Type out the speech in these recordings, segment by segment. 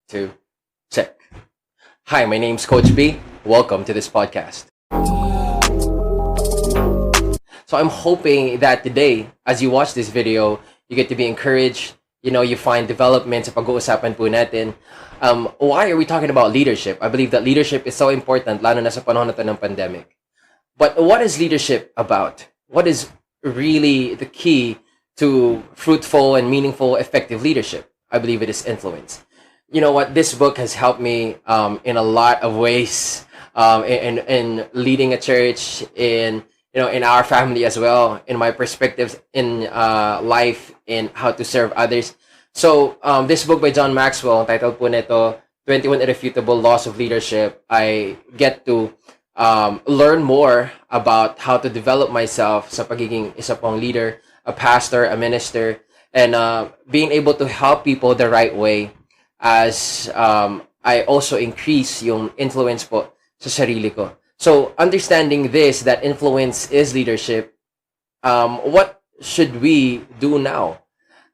2, check. Hi, my name's Coach B. Welcome to this podcast. So I'm hoping that today, as you watch this video, you get to be encouraged. You find development sa pag-uusapan po natin. Why are we talking about leadership? I believe that leadership is so important, lalo na sa panahon na to ng pandemic. But what is leadership about? What is really the key to fruitful and meaningful, effective leadership? I believe it is influence. You know what? This book has helped me in a lot of ways in leading a church, in our family as well, in my perspectives in life, in how to serve others. So this book by John Maxwell, titled po nito, 21 Irrefutable Laws of Leadership, I get to learn more about how to develop myself sa pagiging isa pong leader, a pastor, a minister, and being able to help people the right way as I also increase yung influence po sa sarili ko. So, understanding this, that influence is leadership, what should we do now?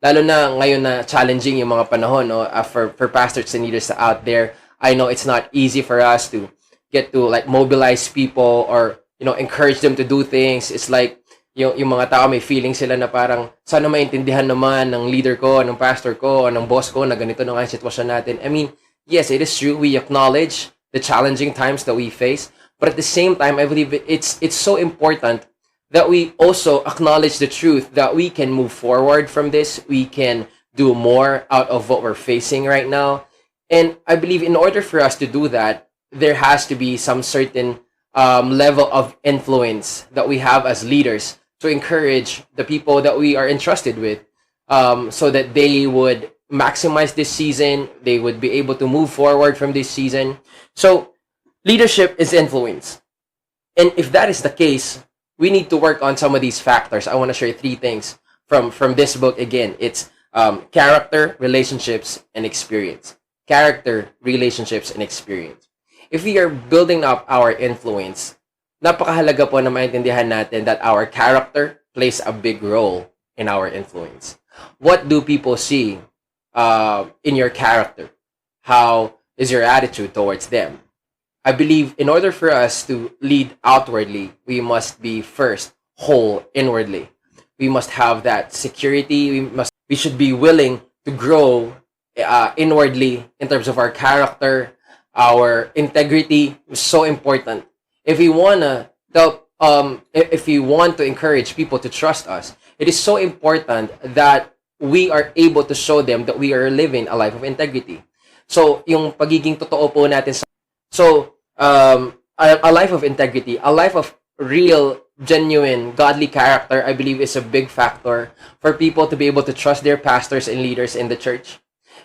Lalo na ngayon na challenging yung mga panahon, no? For pastors and leaders out there, I know it's not easy for us to get to mobilize people or encourage them to do things. It's like yung mga tao may feeling sila na parang sana maintindihan naman ng leader ko, ng pastor ko, o ng boss ko na ganito na nga yung sitwasyon natin. I mean, yes, it is true. We acknowledge the challenging times that we face, but at the same time, I believe it's so important that we also acknowledge the truth that we can move forward from this. We can do more out of what we're facing right now. And I believe in order for us to do that, there has to be some certain level of influence that we have as leaders to encourage the people that we are entrusted with, so that they would maximize this season, they would be able to move forward from this season. So leadership is influence. And if that is the case, we need to work on some of these factors. I want to share 3 things from this book. Again, it's character, relationships, and experience. Character, relationships, and experience. If we are building up our influence, napakahalaga po na maintindihan natin that our character plays a big role in our influence. What do people see in your character? How is your attitude towards them? I believe in order for us to lead outwardly, we must be first whole inwardly. We must have that security. We should be willing to grow inwardly in terms of our character. Our integrity is so important. If we wanna help, if we want to encourage people to trust us, it is so important that we are able to show them that we are living a life of integrity. So, yung pagiging totoo po natin a life of integrity, a life of real, genuine, godly character, I believe is a big factor for people to be able to trust their pastors and leaders in the church.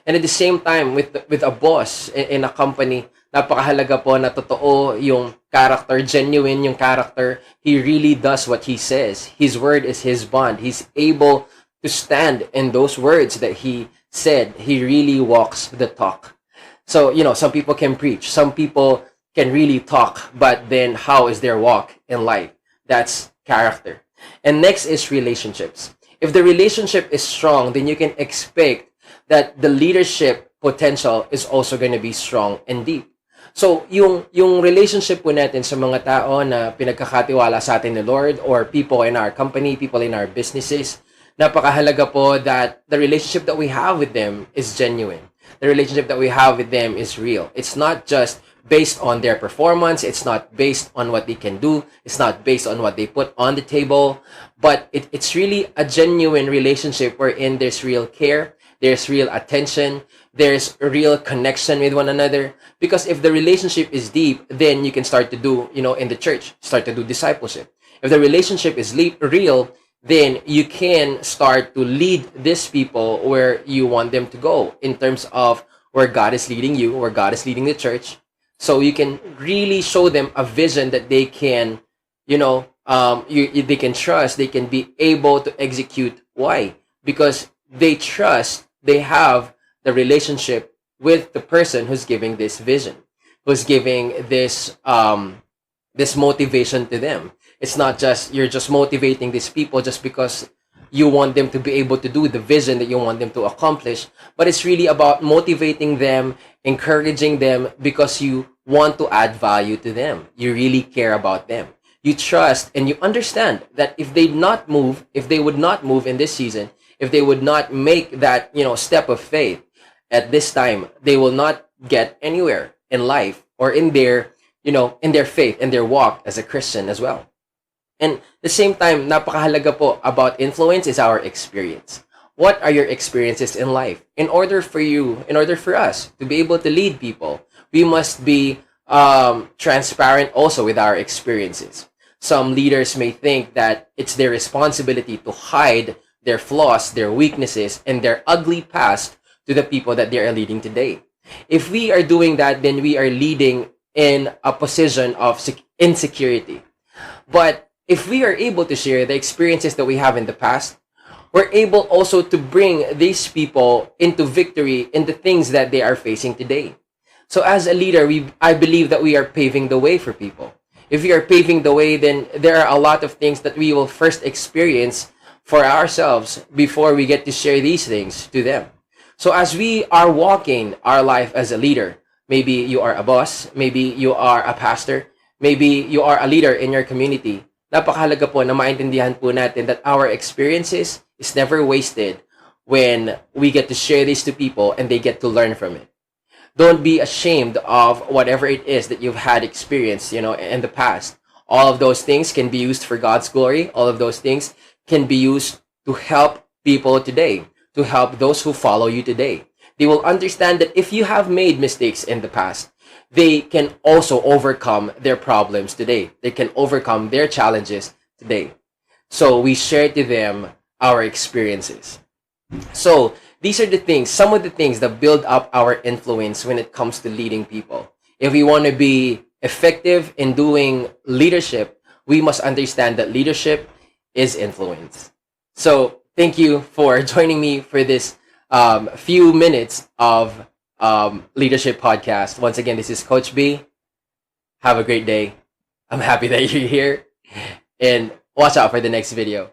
And at the same time, with a boss in a company, napakahalaga po na totoo yung character, genuine yung character. He really does what he says. His word is his bond. He's able to stand in those words that he said. He really walks the talk. So, some people can preach. Some people can really talk, but then how is their walk in life? That's character. And next is relationships. If the relationship is strong, then you can expect that the leadership potential is also going to be strong and deep. So, yung relationship po natin sa mga tao na pinagkakatiwala sa atin ni Lord, or people in our company, people in our businesses, napakahalaga po that the relationship that we have with them is genuine. The relationship that we have with them is real. It's not just based on their performance. It's not based on what they can do. It's not based on what they put on the table. But it's really a genuine relationship wherein there's real care, there's real attention, there's a real connection with one another. Because if the relationship is deep, then you can start to do, in the church, start to do discipleship. If the relationship is real, then you can start to lead these people where you want them to go in terms of where God is leading you, where God is leading the church. So you can really show them a vision that they can, they can trust, they can be able to execute. Why? Because they trust, they have the relationship with the person who's giving this vision, who's giving this this motivation to them. It's not just you're just motivating these people just because you want them to be able to do, the vision that you want them to accomplish, but it's really about motivating them, encouraging them, because you want to add value to them. You really care about them. You trust and you understand that if they would not move in this season, if they would not make that, step of faith at this time, they will not get anywhere in life or in their, in their faith and their walk as a Christian as well. And at the same time, napakahalaga po about influence is our experience. What are your experiences in life? In order for us to be able to lead people, we must be transparent also with our experiences. Some leaders may think that it's their responsibility to hide their flaws, their weaknesses, and their ugly past to the people that they are leading today. If we are doing that, then we are leading in a position of insecurity. But if we are able to share the experiences that we have in the past, we're able also to bring these people into victory in the things that they are facing today. So as a leader, I believe that we are paving the way for people. If we are paving the way, then there are a lot of things that we will first experience for ourselves before we get to share these things to them. So as we are walking our life as a leader, maybe you are a boss, maybe you are a pastor, maybe you are a leader in your community, napakahalaga po na maintindihan po natin that our experiences is never wasted when we get to share this to people and they get to learn from it. Don't be ashamed of whatever it is that you've had experience, in the past. All of those things can be used for God's glory. All of those things can be used to help people today, to help those who follow you today. They will understand that if you have made mistakes in the past, they can also overcome their problems today. They can overcome their challenges today. So we share to them our experiences. So these are some of the things that build up our influence when it comes to leading people. If we want to be effective in doing leadership, we must understand that leadership is influence. So thank you for joining me for this few minutes of leadership podcast. Once again, this is Coach B. Have a great day. I'm happy that you're here, and watch out for the next video.